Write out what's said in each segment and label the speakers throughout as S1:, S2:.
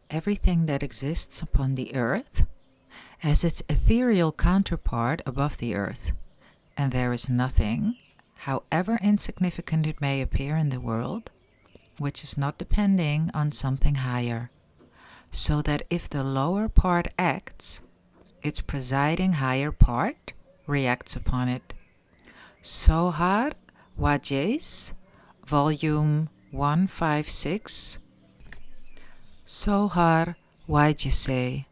S1: Everything that exists upon the earth has its ethereal counterpart above the earth, and there is nothing, however insignificant it may appear in the world, which is not depending on something higher, so that if the lower part acts, its presiding higher part reacts upon it. Sohar Wajes, Volume 156. Sohar Wajese.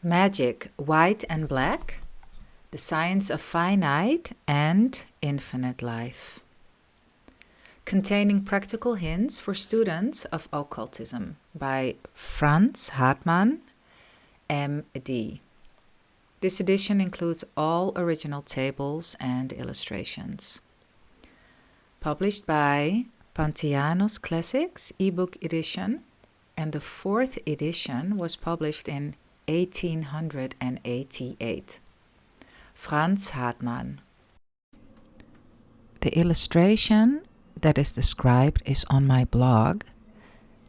S1: Magic, White and Black, the Science of Finite and Infinite Life. Containing practical hints for students of occultism by Frans Hartmann, M.D. This edition includes all original tables and illustrations. Published by Pantheanos Classics ebook edition, and the fourth edition was published in 1888. Frans Hartmann. The illustration that is described is on my blog.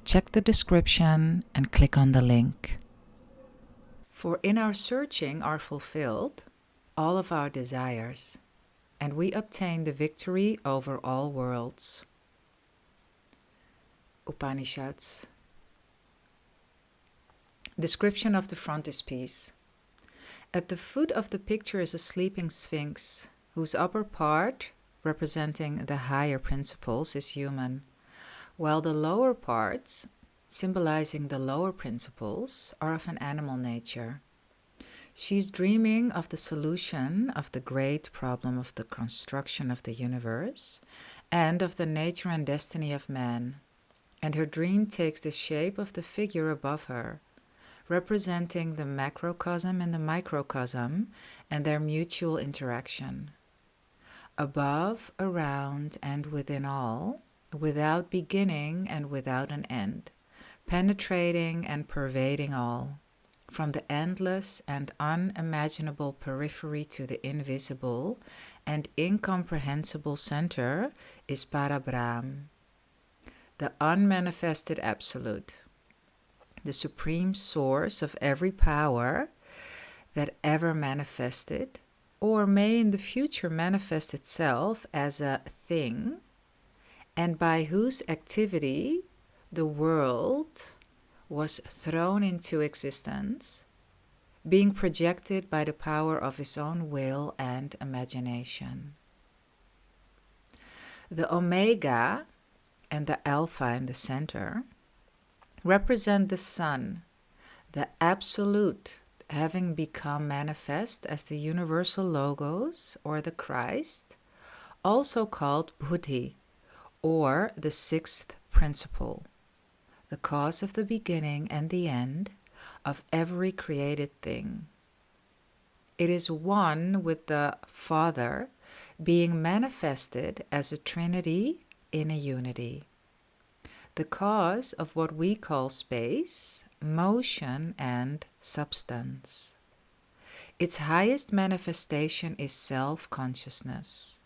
S1: Check the description and click on the link. For in our searching are fulfilled all of our desires, and we obtain the victory over all worlds. Upanishads. Description of the Frontispiece. At the foot of the picture is a sleeping sphinx, whose upper part, representing the higher principles, is human, while the lower parts, symbolizing the lower principles, are of an animal nature. She's dreaming of the solution of the great problem of the construction of the universe and of the nature and destiny of man, and her dream takes the shape of the figure above her, representing the macrocosm and the microcosm and their mutual interaction. Above, around, and within all, without beginning and without an end, penetrating and pervading all, from the endless and unimaginable periphery to the invisible and incomprehensible center is Parabrahm, the unmanifested absolute, the supreme source of every power that ever manifested or may in the future manifest itself as a thing, and by whose activity the world was thrown into existence, being projected by the power of his own will and imagination. The Omega and the Alpha in the center represent the Sun, the Absolute, having become manifest as the universal Logos or the Christ, also called Buddhi, or the sixth principle, the cause of the beginning and the end of every created thing. It is one with the Father, being manifested as a Trinity in a unity, the cause of what we call space, motion, and substance. Its highest manifestation is self-consciousness,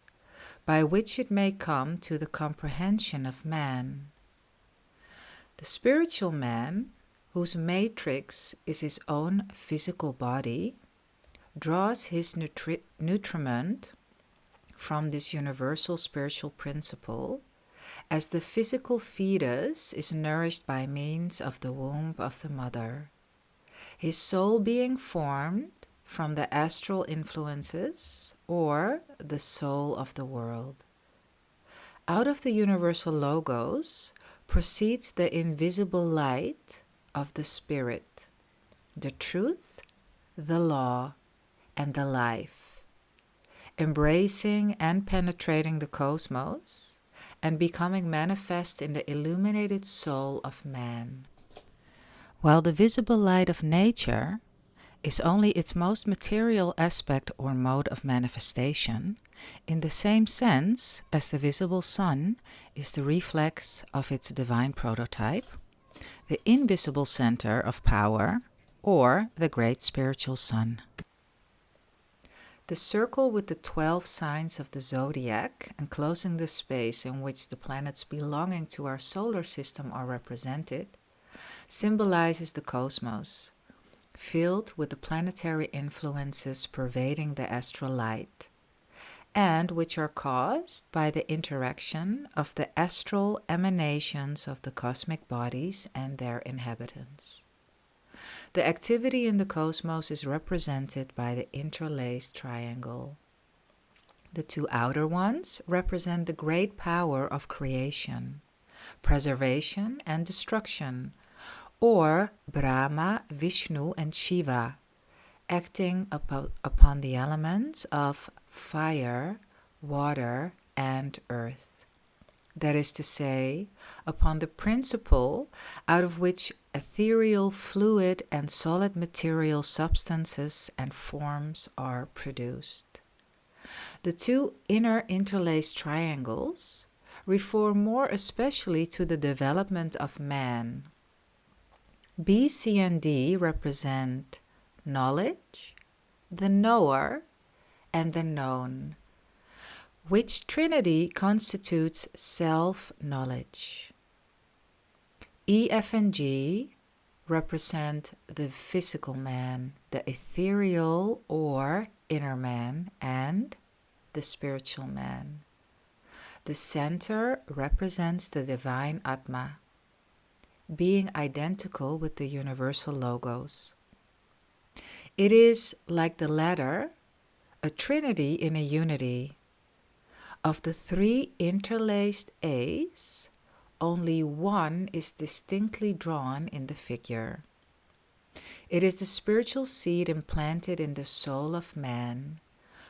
S1: by which it may come to the comprehension of man. The spiritual man, whose matrix is his own physical body, draws his nutriment from this universal spiritual principle, as the physical fetus is nourished by means of the womb of the mother, his soul being formed from the astral influences or the soul of the world. Out of the universal Logos proceeds the invisible light of the Spirit, the truth, the law, and the life, embracing and penetrating the cosmos and becoming manifest in the illuminated soul of man. While the visible light of nature is only its most material aspect or mode of manifestation, in the same sense as the visible sun is the reflex of its divine prototype, the invisible center of power, or the great spiritual sun. The circle with the 12 signs of the zodiac, enclosing the space in which the planets belonging to our solar system are represented, symbolizes the cosmos, filled with the planetary influences pervading the astral light, and which are caused by the interaction of the astral emanations of the cosmic bodies and their inhabitants. The activity in the cosmos is represented by the interlaced triangle. The two outer ones represent the great power of creation, preservation, and destruction, or Brahma, Vishnu, and Shiva, acting upon the elements of fire, water, and earth. That is to say, upon the principle out of which ethereal, fluid, and solid material substances and forms are produced. The two inner interlaced triangles refer more especially to the development of man. B, C, and D represent knowledge, the knower, and the known, which trinity constitutes self-knowledge. E, F, and G represent the physical man, the ethereal or inner man, and the spiritual man. The center represents the divine Atma, being identical with the universal logos. It is, like the latter, a trinity in a unity. Of the three interlaced A's, only one is distinctly drawn in the figure. It is the spiritual seed implanted in the soul of man,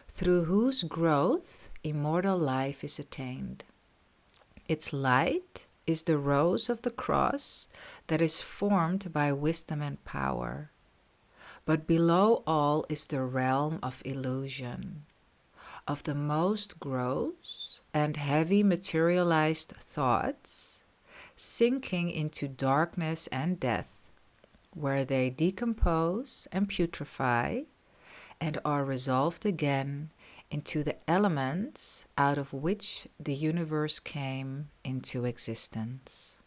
S1: through whose growth immortal life is attained. Its light is the rose of the cross that is formed by wisdom and power. But below all is the realm of illusion, of the most gross and heavy materialized thoughts, sinking into darkness and death, where they decompose and putrefy and are resolved again into the elements out of which the universe came into existence.